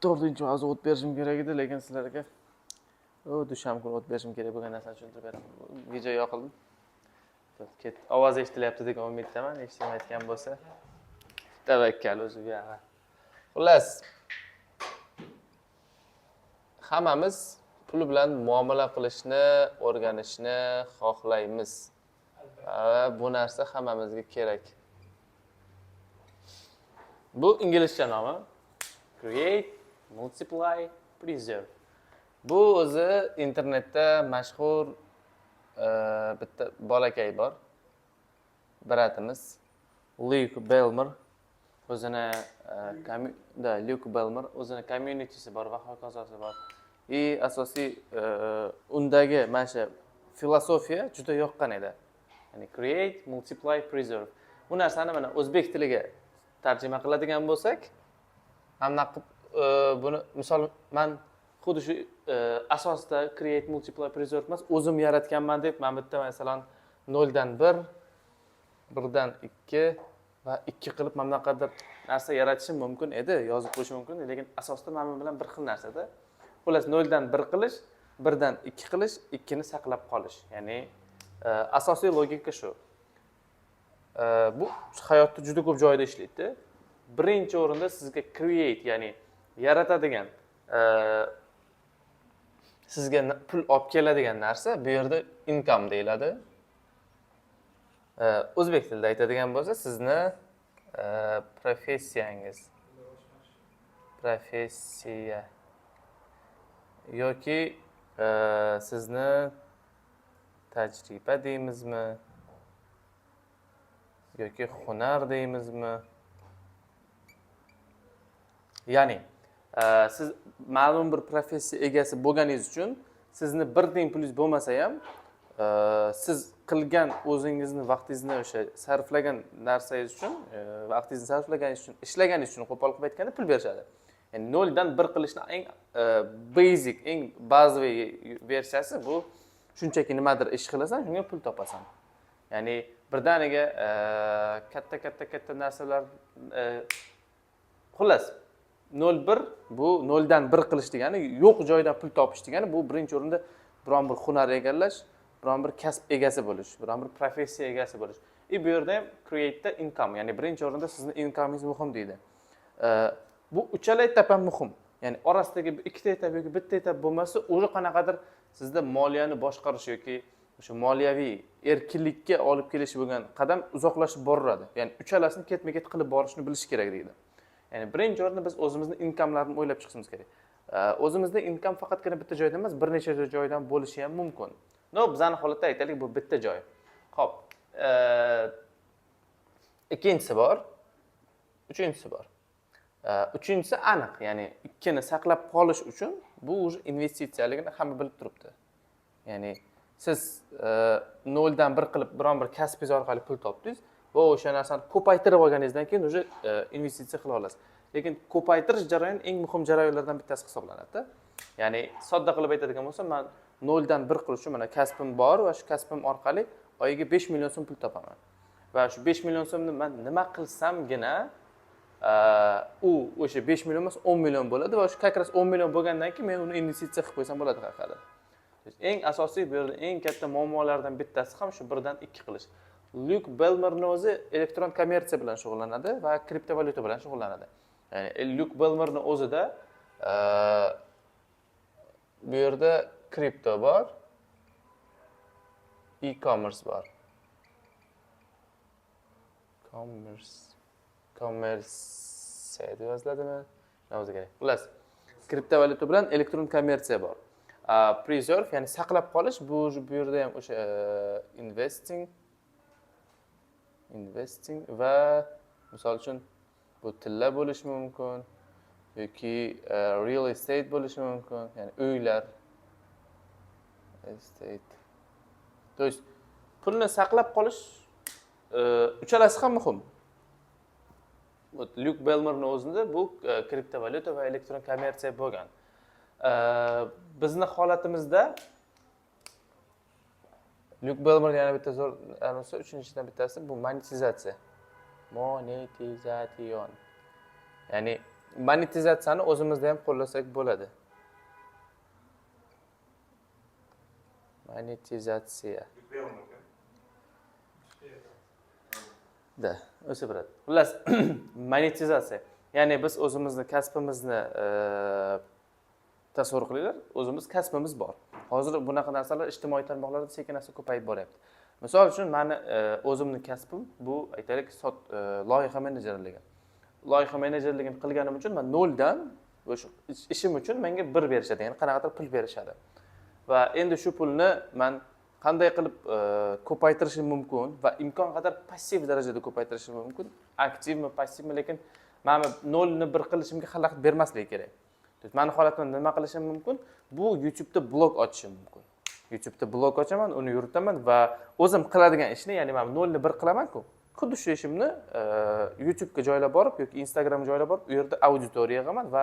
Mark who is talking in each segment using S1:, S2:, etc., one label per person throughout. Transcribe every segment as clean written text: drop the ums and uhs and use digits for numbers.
S1: to'rtinchi mavzu o't berishim kerak edi, lekin sizlarga dushanba kuni o't berishim kerak bo'lgan narsani tushuntirib beraman. Video yoqildi. Ovoz eshitilyapti degan umiddaman. Eshitilmayotgan bo'lsa, tavakkal o'ziga. Xullas, hammamiz pul bilan muomala qilishni o'rganishni xohlaymiz. Bu narsa hammamizga kerak. Bu inglizcha nomi. Create, multiply, preserve. Bu o'zi internetda mashhur bitta bolakay bor. Bratimiz Luke Belmer o'zini Luke Belmer o'zini communitysi bor va hokazosi bor. Asosiy undagi mana shu filosofiya juda yoqqan edi. Ya'ni create, multiply, preserve. Bu narsani mana o'zbek tiliga tarjima qiladigan bo'lsak, hamma buni misol men xuddi shu asosda create, multiply, preserve emas, o'zim yaratganman deb men bitta masalan 0 dan 1, 1 dan 2 va 2 qilib mana bunaqadir narsa yaratishim mumkin edi, yozib qo'yishim mumkin, lekin asosda men bilan bir xil narsada. Xullas 0 dan 1 qilish, 1 dan 2 qilish, 2 ni saqlab qolish. Ya'ni asosiy logika shu. Bu hayotda juda ko'p joyda ishlaydi. Birinchi o'rinda sizga create, ya'ni yaratadigan, sizga pul olib keladigan narsa bu yerda income deyiladi. O'zbek tilida aytadigan bo'lsa, sizni professiyangiz, professiya yoki sizni tajriba deymizmi yoki hunar deymizmi? Ya'ni siz ma'lum bir professiya egasi bo'lganingiz uchun sizni bir tiyin pulingiz bo'lmasa ham siz qilgan o'zingizni vaqtingizni o'sha sarflagan narsangiz uchun, vaqtingizni sarflaganingiz uchun, ishlaganingiz uchun qo'pol qilib aytganda pul berishadi. Ya'ni 0 dan 1 qilishning eng basic, eng bazaviy versiyasi bu shunchaki nimadir ish qilasan, shunga pul topasan. Ya'ni birdaniga katta narsalar xullas 0-1 bu 0 dan 1 qilish degani, yo'q joydan pul topish degani, bu birinchi o'rinda biron bir hunar egallash, biron bir kasb egasi bo'lish, biron bir professiya egasi bo'lish. Bu yerda ham create da income, ya'ni birinchi o'rinda sizning income'ingiz muhim deydi. Bu uchala etap ham muhim. Ya'ni orasidagi ikkita etap yoki bitta etap bo'lmasa, o'sha qanaqadir sizda moliyani boshqarish yoki o'sha moliyaviy erkinlikka olib kelish bo'lgan qadam uzoqlashib boriladi. Ya'ni uchalasini ketma-ket qilib borishni bilish kerak deydi. Ya'ni birinchi o'rinda biz o'zimizning income'larni o'ylab chiqishimiz kerak. O'zimizning income faqatgina bitta joydan emas, bir necha joydan bo'lishi ham mumkin. Bizning holatda aytaylik, bu bitta joy. Xo'p, ikkinchisi bor, uchinchisi bor. Uchinchisi aniq, ya'ni ikkini saqlab qolish uchun bu o'zi investitsiyaligini hamma bilib turibdi. Ya'ni siz 0 dan 1 qilib biron bir kasbingiz orqali pul topdingiz va o'sha narsani ko'paytirib olganingizdan keyin o'sha investitsiya qila olasiz. Lekin ko'paytirish jarayoni eng muhim jarayonlardan bittasi hisoblanadi. Ya'ni sodda qilib aytadigan bo'lsam, men 0 dan 1 qilish uchun mana kasbim bor va shu kasbim orqali oyiga 5 million so'm pul topaman. Va shu 5 million so'mni men nima qilsamgina o'sha 5 million emas 10 million bo'ladi va shu kakras 10 million bo'lgandan keyin men uni investitsiya qilib qo'ysam bo'ladi haqida. Eng asosiy bu yerda eng katta muammolardan bittasi ham shu 1 dan 2 qilish. Luke Belmerning o'zi elektron kommersiya bilan shug'ullanadi va kriptovalyuta bilan shug'ullanadi. Ya'ni Luke Belmerning o'zida bu yerda kripto bor, e-commerce bor. Kommersiya deb yoziladimi? Nima kerak? Xullas, kriptovalyuta bilan elektron kommersiya bor. Preserve, ya'ni saqlab qolish, bu yerda ham o'sha investing va misol uchun bu tilla bo'lishi mumkin yoki real estate bo'lishi mumkin, ya'ni uylar, estate. To есть pulni saqlab qolish uchalasi ham muhim. Luke Belmerning o'zida bu kriptovalyuta va elektron kommersiya bo'lgan. Bizning holatimizda Luke Belmer yana bitta zo'r anonsi, uchinchidan bittasi bu monetizatsiya. Monetization. Ya'ni monetizatsiyani o'zimizda ham qo'llasak bo'ladi. Monetizatsiya. Da, o'sha bo'ladi. Xullas, monetizatsiya. Ya'ni biz o'zimizni kasbimizni tasavvur qilinglar, o'zimiz kasbimiz bor. Hozir bunaqa narsalar ijtimoiy tarmoqlarda sekin-asta ko'payib boryapti. Misol uchun meni o'zimning kasbim bu aytaylik loyiha menejerligi. Loyiha menejerligini qilganim uchun men noldan o'sha ishim uchun menga bir berishadi, ya'ni qanaqadir pul berishadi. Va endi shu pulni men qanday qilib ko'paytirishim mumkin va imkon qadar passiv darajada ko'paytirishim mumkin. Aktivmi, passivmi, lekin men nolni bir qilishimga xalaqit bermaslik kerak. Meni holatimda nima qilishim mumkin? Bu YouTube'da blog ochishim mumkin. YouTube'da blog ochaman, uni yuritaman va o'zim qiladigan ishni, ya'ni men nolni bir qilaman-ku. Xuddi shu ishimni YouTube'ga joylab borib yoki Instagramga joylab borib, u yerda auditoriya yig'aman va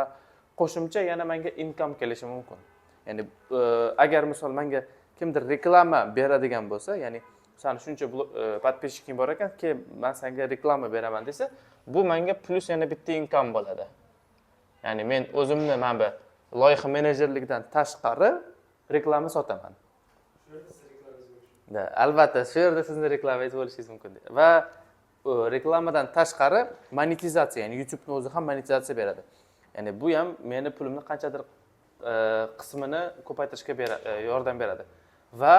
S1: qo'shimcha yana menga income kelishi mumkin. Ya'ni agar misol menga kimdir reklama beradigan bo'lsa, ya'ni sen shuncha podpисчиking bor ekan, "Ke, men senga reklama beraman" desa, bu menga plus yana bitta income bo'ladi. Ya'ni men o'zimni mana bu loyiha menejerlikdan tashqari reklama sotaman. Da, albatta, shu yerda sizni reklamangiz bo'lishingiz mumkin. Va reklamadan tashqari monetizatsiya, ya'ni YouTube'ning o'zi ham monetizatsiya beradi. Ya'ni bu ham meni pulimni qanchadir qismini ko'paytirishga yordam beradi. Va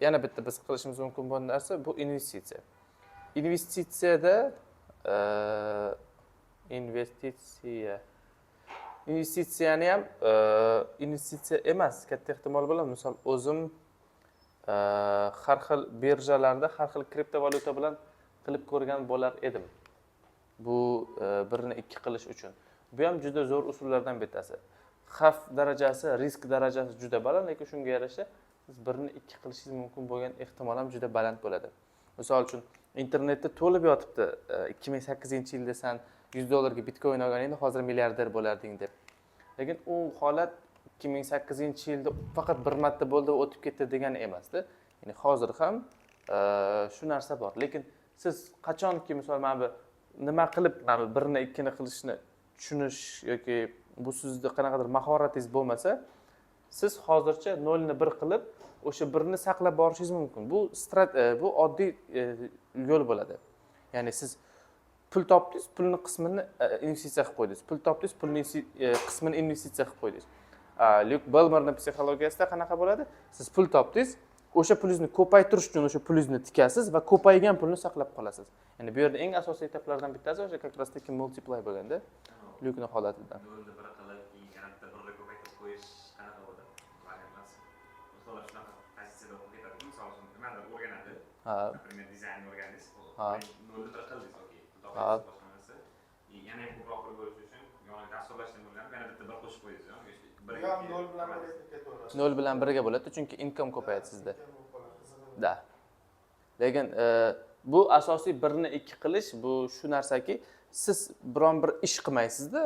S1: yana bitta biz qilishimiz mumkin bo'lgan narsa bu investitsiya. Investitsiyani ham investitsiya emas, katta ehtimol bilan misol o'zim har xil birjalarda har xil kriptovalyuta bilan qilib ko'rgan bo'lar edim. Bu birini ikki qilish uchun. Bu ham juda zo'r usullardan bittasi. Xavf darajasi, risk darajasi juda baland, lekin shunga yarasha siz birini ikki qilishingiz mumkin bo'lgan ehtimol ham juda baland bo'ladi. Misol uchun internetda to'lib yotibdi 2008-yilda sen $100 Bitcoin olganingda hozir milliarder bo'larding deb. Lekin u holat 2008-yilda faqat bir marta bo'ldi va o'tib ketdi degani emasdi. Ya'ni hozir ham shu narsa bor. Lekin siz qachonki misol mana bu nima qilib mana birini ikkini qilishni tushunish yoki bu sizda qanaqadir mahoratingiz bo'lmasa, siz hozircha 0 ni 1 qilib o'sha birni saqlab borishingiz mumkin. Bu oddiy yo'l bo'ladi. Ya'ni siz pul topdingiz, pulni qismini investitsiya qilib qo'ydingiz. Pul topdingiz, pulni qismini investitsiya qilib qo'ydingiz. Luke Bellmerning psixologiyasida qanaqa bo'ladi? Siz pul topdingiz, o'sha pulingizni ko'paytirish uchun o'sha pulingizni tikasiz va ko'paygan pulni saqlab qolasiz. Ya'ni bu yerda eng asosiy etaplardan bittasi o'sha как раз таки multiply bo'lganda, Lukening holatidan.
S2: Например, dizayn o'rgandingiz. Nolni bir qildingiz, okey. Yana ham ko'proq pul bo'lish uchun yoniga dasturlashdan o'rganib, yana bitta bir qo'shib qo'yasiz.
S1: 0 bilan 1 ga bo'ladi, chunki income ko'payadi sizda. Da. Lekin bu asosiy 1 ni 2 qilish bu shu narsaki, siz biron bir ish qilmaysizda,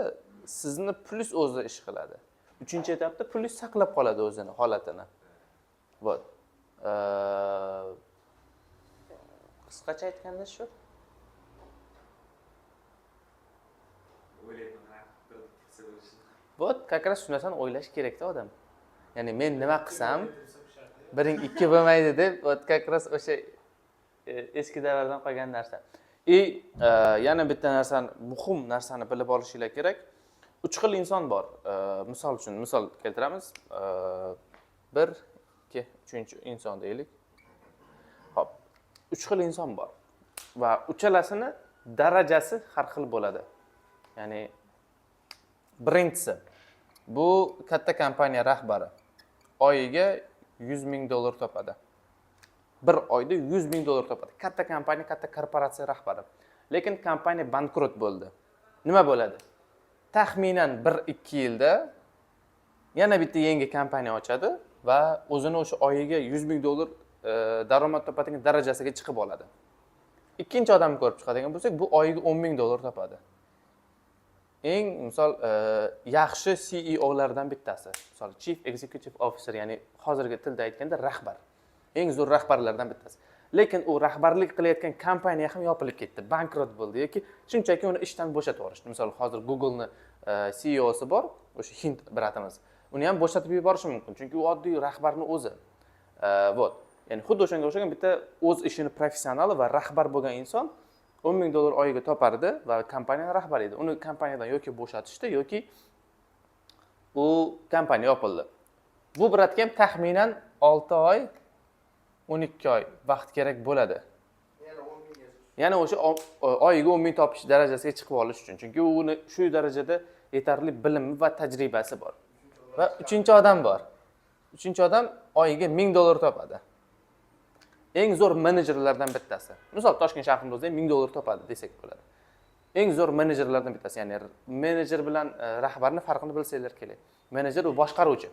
S1: sizni pulingiz o'zi ish qiladi. 3-etapda pulingiz saqlab qoladi o'zini holatini. Вот. Qisqacha aytganda shu. Вот, как раз shu narsani o'ylash kerak-da odam. Ya'ni men nima qilsam, 1 2 bo'lmaydi deb, вот как раз o'sha eski davrdan qolgan narsa. Yana bitta narsani, muhim narsani bilib olishinglar kerak. 3 xil inson bor. Misol uchun, misol keltiramiz. 1 2 3 inson deylik. Xo'p. 3 xil inson bor va uchalasini darajasi har xil bo'ladi. Ya'ni birinchisi bu katta kompaniya rahbari oyiga $100,000 topadi. Bir oyda $100,000 topadi. Katta kompaniya, katta korporatsiya rahbari. Lekin kompaniya bankrot bo'ldi. Nima bo'ladi? Taxminan 1-2 yilda yana bitta yangi kompaniya ochadi va o'zini o'sha oyiga $100,000 daromad topadigan darajasiga chiqib oladi. Ikkinchi odamni ko'rib chiqadigan bo'lsak, bu oyiga $10,000 topadi. Eng misol yaxshi CEOlardan bittasi. Misol Chief Executive Officer, ya'ni hozirgi tilda aytganda rahbar. Eng zo'r rahbarlardan bittasi. Lekin u rahbarlik qilayotgan kompaniya ham yopilib ketdi, bankrot bo'ldi yoki shunchaki uni ishdan bo'shatib yuborishdi. Misol hozir Google'ni CEOsi bor, o'sha Hind bratimiz. Uni ham bo'shatib yuborishi mumkin, chunki u oddiy rahbarning o'zi. Вот. Ya'ni xuddi o'shanga o'xshagan bitta o'z ishini professionali va rahbar bo'lgan inson $10,000 oyiga topardi va kompaniya rahbari edi. Uni kompaniyadan yoki bo'shatishdi yoki u kompaniya yopildi. Bu bratga ham taxminan 6 oy, 12 oy vaqt kerak bo'ladi. Yana o'sha oyiga 10,000 topish darajasiga chiqib olish uchun. Chunki uni shu darajada yetarli bilimi va tajribasi bor. Va uchinchi odam bor. Uchinchi odam oyiga $1,000 topadi. Eng zo'r menejerlardan bittasi. Misol Toshkent shahrida o'zida $1,000 topadi desak bo'ladi. Eng zo'r menejerlardan bittasi, ya'ni menejer bilan rahbarning farqini bilsanglar kerak. Menejer u boshqaruvchi.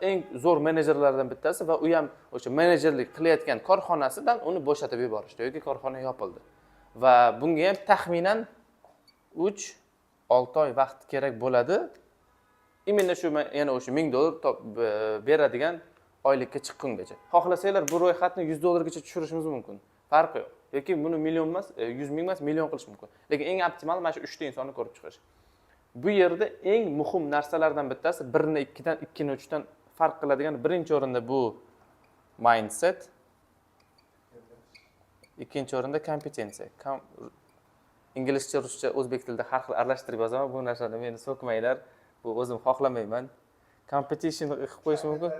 S1: Eng zo'r menejerlardan bittasi va u ham o'sha menejerlik qilayotgan korxonasidan uni bo'shatib yuborishdi yoki korxona yopildi. Va bunga ham taxminan 3-6 oy vaqt kerak bo'ladi. Imенно shu yana o'sha $1,000 beradigan oylikka chiqqungacha. Xohlasanglar bu ro'yxatni $100 gacha tushirishimiz mumkin. Farqi yo'q. Yoki buni million emas, 100 ming emas, million qilish mumkin. Lekin eng optimal mana shu 3 ta insonni ko'rib chiqish. Bu yerda eng muhim narsalardan bittasi 1 ni 2 dan 2 ni 3 dan farq qiladigan birinchi o'rinda bu mindset, ikkinchi o'rinda kompetensiya. Inglizcha, ruscha, o'zbek tilida har xil aralashtirib yozaman, bu narsani meni so'kmanglar. Bu o'zim xohlamayman. Competition qilib qo'yish mumkin.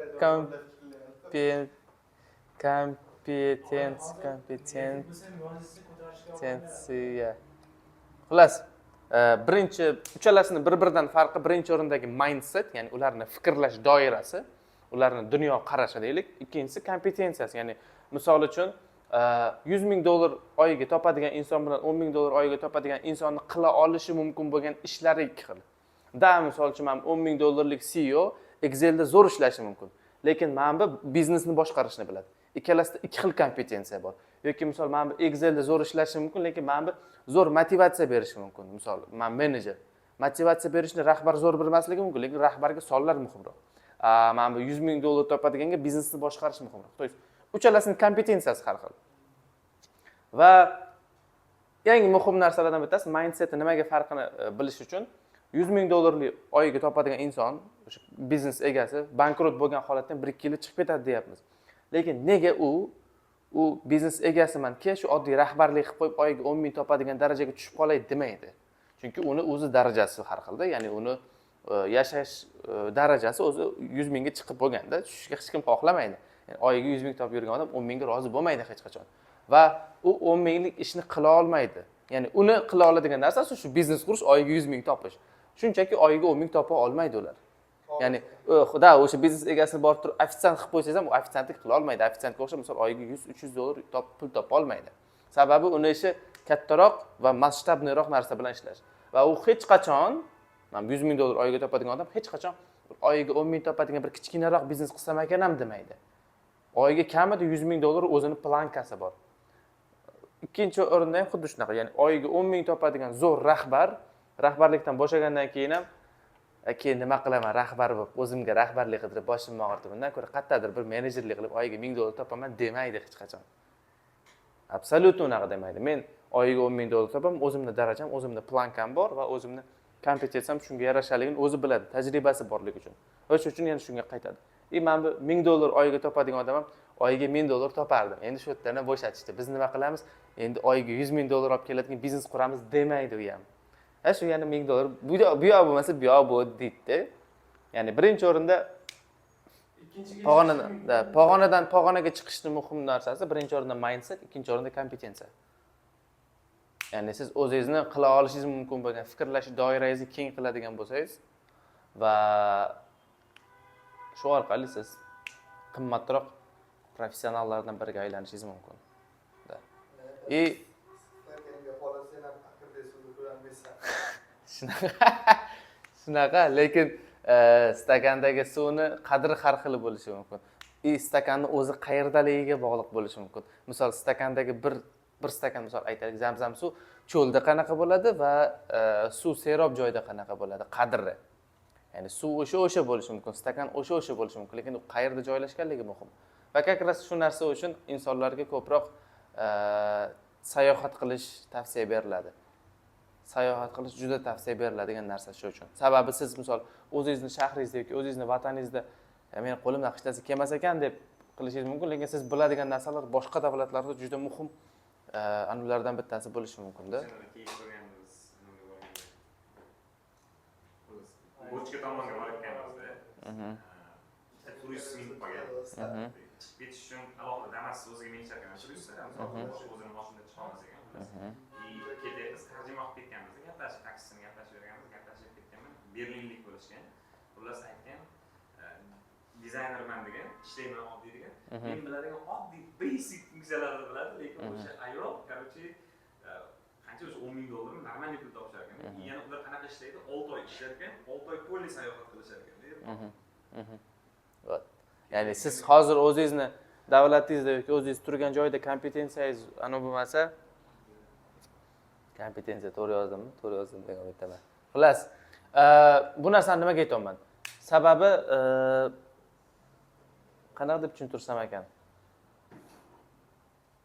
S1: Kompetensiya. Xullas, birinchi uchalasini bir-biridan farqi birinchi o'rindagi mindset, ya'ni ularning fikrlash doirasi, ularning dunyo qarashi deylik. Ikkinchisi kompetensiyasi, ya'ni misol uchun $100,000 oyiga topadigan inson bilan $10,000 oyiga topadigan insonni qila olishi mumkin bo'lgan ishlari ikki xil. Misol uchun men $10,000 CEO Excelda zo'r ishlashi mumkin, lekin men bu biznesni boshqarishni biladi. Ikkalasida ikki xil kompetensiya bor. Yoki misol men bu Excelda zo'r ishlashi mumkin, lekin men bu zo'r motivatsiya berishi mumkin. Misol, men menejer. Motivatsiya berishni rahbar zo'r bilmasligi mumkin, lekin rahbarga sonlar muhimroq. Men bu $100,000 topadiganga biznesni boshqarish muhimroq. To есть, uchalasining kompetensiyasi har xil. Va eng muhim narsalardan bittasi mindsetni nimaga farqini bilish uchun $100,000 oyiga topadigan inson, o'sha biznes egasi bankrot bo'lgan holatdan 1-2 yil chiqib ketadi deyapmiz. Lekin nega u biznes egasiman-ki shu oddiy rahbarlik qilib qo'yib oyiga 10,000 topadigan darajaga tushib qolay demaydi. Chunki uni o'zi darajasi har xilda, ya'ni uni yashash darajasi o'zi 100,000 ga chiqib bo'lganda tushishga hech kim xohlamaydi. Ya'ni oyiga 100,000 topib yurgan odam 10,000 ga rozi bo'lmaydi hech qachon. Va u 10,000 lik ishni qila olmaydi. Ya'ni uni qila oladigan narsasi shu biznes qurish, oyiga 100,000 topish. Shunchaki oyiga 10,000 topa olmaydi ular. Ya'ni xudo o'sha biznes egasini borib turib ofitsiant qilib qo'ysangiz ham u ofitsiantlik qila olmaydi. Ofitsiantga o'xshab misol oyiga $100-300 pul topa olmaydi. Sababi uni ishi kattaroq va masshtabniroq narsa bilan ishlash. Va u hech qachon, men $100,000 oyiga topadigan odam hech qachon oyiga 10,000 topadigan bir kichkinaroq biznes qilsam ekan ham demaydi. Oyiga kamida $100,000 o'zini plankasi bor. Ikkinchi o'rinda ham xuddi shunaqa, ya'ni oyiga 10,000 topadigan zo'r rahbar, rahbarlikdan bo'shagandan keyin ham keyin nima qilaman, rahbar bo'lib, o'zimga rahbarlik qilib boshimni og'ritib, undan ko'ra qayerdadir bir menejerlik qilib oyiga $1,000 topaman demaydi hech qachon. Absolyutno unaqa demaydi. Men oyiga $10,000 topaman, o'zimning darajam, o'zimning plankam bor va o'zimning kompetensiyam shunga yarashaligini o'zi biladi, tajribasi borligi uchun. O'sha uchun yana shunga qaytadi. Men bu $1,000 oyiga topadigan odamam oyiga $1,000 topardim. Endi shu yerdan bo'shatishdi. Biz nima qilamiz? Endi oyiga $100,000 olib keladigan biznes quramiz demaydi u ham. Shu yana $1,000 bu yoq bo'lmasa bu yoq bo'ldi deydi. Ya'ni birinchi o'rinda pog'onadan pog'onaga chiqishning muhim narsasi birinchi o'rinda mindset, ikkinchi o'rinda kompetensiya. Ya'ni siz o'zingizni qila olishingiz mumkin bo'lgan fikrlash doirangizni keng qiladigan bo'lsangiz va shu orqali siz qimmatroq professionallardan biriga aylanishingiz mumkin. Shunaqa, lekin stakandagi suvni qadri har xil bo'lishi mumkin. Stakanni o'zi qayerdaligiga bog'liq bo'lishi mumkin. Misol stakandagi bir stakan misol aytaylik, zamzam suv cho'lda qanaqa bo'ladi va suv serob joyda qanaqa bo'ladi qadri. Ya'ni suv o'sha bo'lishi mumkin, stakan o'sha bo'lishi mumkin, lekin u qayerda joylashganligi muhim. Va как раз shu narsa uchun insonlarga ko'proq sayohat qilish tavsiya beriladi. sayohat qilish juda tavsiya beriladigan narsa shu uchun. Sababi siz misol o'zingizni shahringizda yoki o'zingizni vataningizda men qo'limdan hech narsa kelmas ekan deb qilishingiz mumkin, lekin siz biladigan narsalar boshqa davlatlarda juda muhim ulardan bittasi bo'lishi mumkin-da.
S2: Bochka tomonga borayotganimizda turist minib qolgan. Ketish uchun alohida Damas o'ziga minishgan turist, o'zini mashinada chiqa olmas ekan. Ketyapmiz, tarjima qilib ketganmiz, gaplashib, taksisini gaplashib berganmiz, gaplashib ketganman. Berlinlik bo'lishgan. Xullas aytgan, dizaynerman degan, ishlayman oddiy degan. Men biladigan oddiy basic funksiyalarni biladi, lekin o'sha ayol, короче, qancha o'sha $10,000 normal pul topishar ekan. Yana ular qanaqa ishlaydi? 6 oy ishlar ekan, 6 oy to'liq sayohat qilishar ekan.
S1: Ya'ni siz hozir o'zingizni davlatingizda yoki o'zingiz turgan joyda kompetensiyangiz ana bo'lmasa, kompetensiya to'g'ri yozdimmi? To'g'ri yozdim degan aytaman. Xullas, bu narsani nimaga aytayapman? Sababi qanaqa deb tushuntirsam ekan?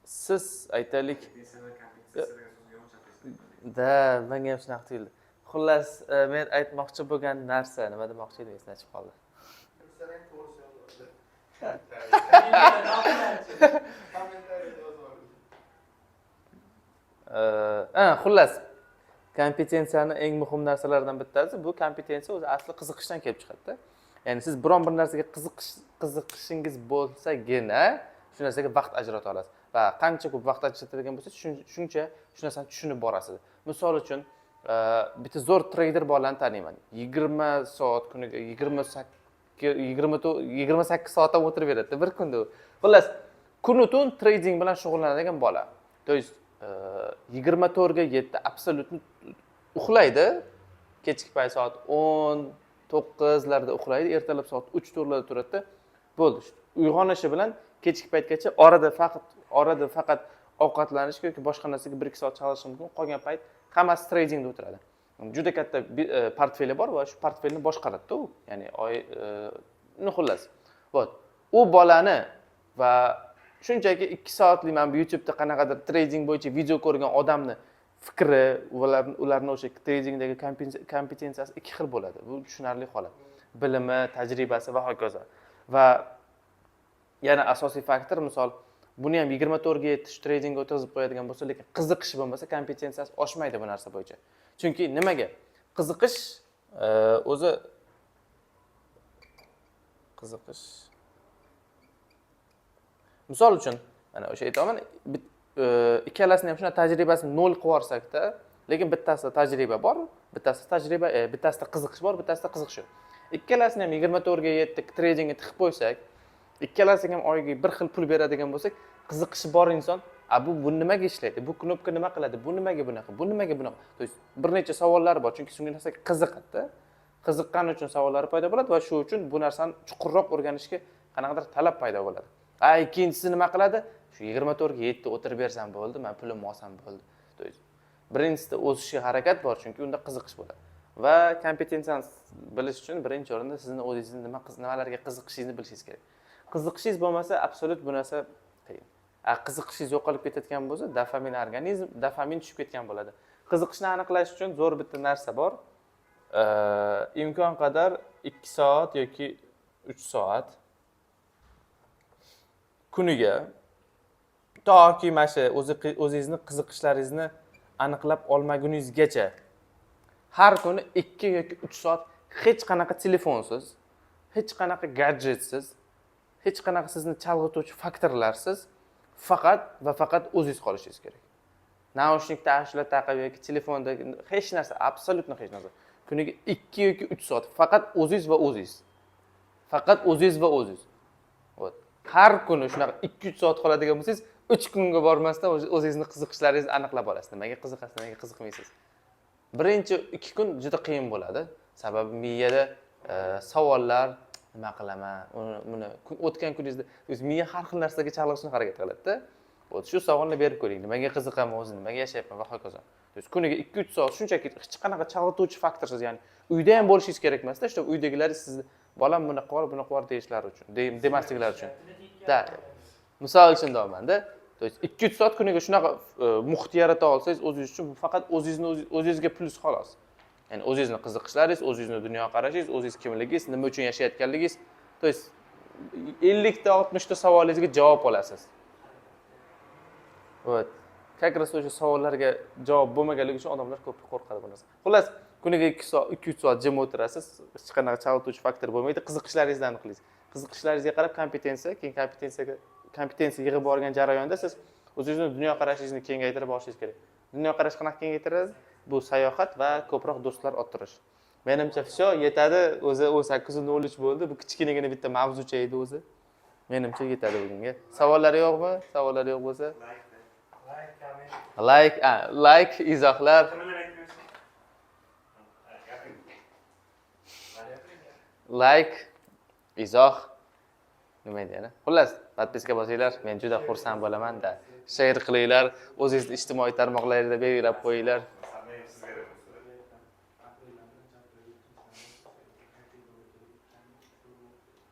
S1: Siz aytaylik menga ham shunaqa tuyuldi. Xullas, men aytmoqchi bo'lgan narsa, nima demoqchi edim, esimdan chiqib qoldi. Xullas, kompetensiyani eng muhim narsalardan bittasi bu kompetensiya o'zi asli qiziqishdan kelib chiqadi-da. Ya'ni siz biron bir narsaga qiziqishingiz bo'lsagina shu narsaga vaqt ajrata olasiz va qancha ko'p vaqt ajratadigan bo'lsangiz, shuncha shu narsani tushunib borasiz. Misol uchun, bitta zo'r treyder bolani taniyman. 20 soat kuniga 28 soat o'tirib beradi bir kunda. Xullas, kun-tun trading bilan shug'ullanadigan bola. To есть 24 ga 7 absolutni uxlaydi. Kechki payt soat 19 larda uxlaydi, ertalab soat 3-4 larda turadi. Bo'ldi. Uyg'onishi bilan kechki paytgacha orada faqat ovqatlanish yoki boshqa narsaga 1-2 soat chalishi mumkin. Qolgan payt hammasi tradingda o'tiradi. Juda katta portfeli bor va shu portfelni boshqaradi-da u. Ya'ni xullas. U bolani va shunchaki 2 soatlik mana bu YouTube'da qanaqadir trading bo'yicha video ko'rgan odamni fikri, ularning o'sha tradingdagi kompetensiyasi ikki xil bo'ladi. Bu tushunarli holat. Bilimi, tajribasi va hokazo. Va yana asosiy faktor, misol, buni ham 24 ga yetish tradingga o'tkazib qo'yadigan bo'lsa, lekin qiziqish bo'lmasa, kompetensiyasi oshmaydi bu narsa bo'yicha. Chunki nimaga? Qiziqish o'zi misol uchun mana o'sha aytaman, ikkalasini ham shuna tajribasini 0 qilib yuborsak-da, lekin bittasida tajriba bor, bittasida qiziqish bor, bittasida qiziqish yo'q. Ikkalasini ham 24 ga 7 tradingga tiqib qo'ysak, ikkalasiga ham oyiga bir xil pul beradigan bo'lsak, qiziqishi bor inson, bu nimaga ishlaydi? Bu knopka nima qiladi? Bu nimaga bunaqa? Bu nimaga bunaqa? To есть bir necha savollar bor, chunki shunga narsaga qiziqadi-da. Qiziqqani uchun savollari paydo bo'ladi va shu uchun bu narsani chuqurroq o'rganishga qanaqadir talab paydo bo'ladi. Ikkinchisi nima qiladi? Shu 24 ga 7 o'tirib bersam bo'ldi, men pulimni olsam bo'ldi. To есть birinchisida o'sishga harakat bor, chunki unda qiziqish bo'ladi. Va kompetensiyani bilish uchun birinchi o'rinda sizni o'zingizni nimalarga qiziqishingizni bilishingiz kerak. Qiziqishingiz bo'lmasa, absolut bu narsa qiyin. Qiziqishingiz yo'qolib ketayotgan bo'lsa, dopamin tushib ketgan bo'ladi. Qiziqishni aniqlash uchun zo'r bitta narsa bor. Imkon qadar 2 soat yoki 3 soat kuniga toki mana shu o'zingizni qiziqishlaringizni aniqlab olmaguningizgacha har kuni 2 yoki 3 soat hech qanaqa telefonsiz, hech qanaqa gadjetsiz, hech qanaqa sizni chalg'ituvchi faktorlarsiz faqat o'zingiz qolishingiz kerak. Naushnikda ashula taqib yoki telefonda hech narsa, absolutno hech narsa. Kuniga 2 yoki 3 soat faqat o'zingiz va o'zingiz. Faqat o'zingiz va o'zingiz. Har kuni shunaqa 2-3 soat qoladigan bo'lsangiz, 3 kunga bormasdan o'zingizni qiziqishlaringizni aniqlab olasiz. Nimaga qiziqasiz, nimaga qiziqmaysiz? Birinchi 2 kun juda qiyin bo'ladi. Sababi miyada savollar, nima qilaman, buni o'tgan kuningizda miya har xil narsaga chalg'ishni harakat qiladi-da. Shu savolni berib ko'ring. Nimaga qiziqaman o'zim, nimaga yashayapman va hokazo. Kuniga 2-3 soat shunchaki hech qanaqa chalg'ituvchi faktorsiz, ya'ni uyda ham bo'lishingiz kerak emas-da, shu uydagilaringiz sizni bolam buni qilib, buni qilib deyishlari uchun, demasliklari uchun. Misol uchun deyman-da. To То есть 2-3 soat kuniga shunaqa muhit yarata olsangiz o'zingiz uchun bu faqat o'zingizga plus xolos. Ya'ni o'zingizni qiziqishlaringiz, o'zingizni dunyoqarashingiz, o'zingiz kimligingiz, nima uchun yashayotganligingiz, to есть 50 ta 60 ta savolingizga javob olasiz. Вот. Как раз o'sha savollarga javob bo'lmaganligi uchun odamlar ko'p qo'rqadi bu narsa. Xullas, kuniga 2-3 soat jim o'tirasiz, hech qanaqa chalg'ituvchi faktor bo'lmaydi. Qiziqishlaringizni aniqlaysiz. Qiziqishlaringizga qarab keyin kompetensiya yig'ib borgan jarayonda siz o'zingizni dunyoqarashingizni kengaytirib borishingiz kerak. Dunyoqarash qanaqa kengaytiradi? Bu sayohat va ko'proq do'stlar orttirish. Menimcha всё yetadi. O'zi 18:03 bo'ldi. Bu kichkinagina bitta mavzucha edi o'zi. Menimcha yetadi bugunga. Savollari yo'qmi? Savollari yo'q bo'lsa, like, izohlar. Like, izoh. Nima edi yana? Xullas, podpiska bosinglar. Men juda xursand bo'laman-da. Share qilinglar, o'zingizni ijtimoiy tarmoqlarda belgilab qo'yinglar.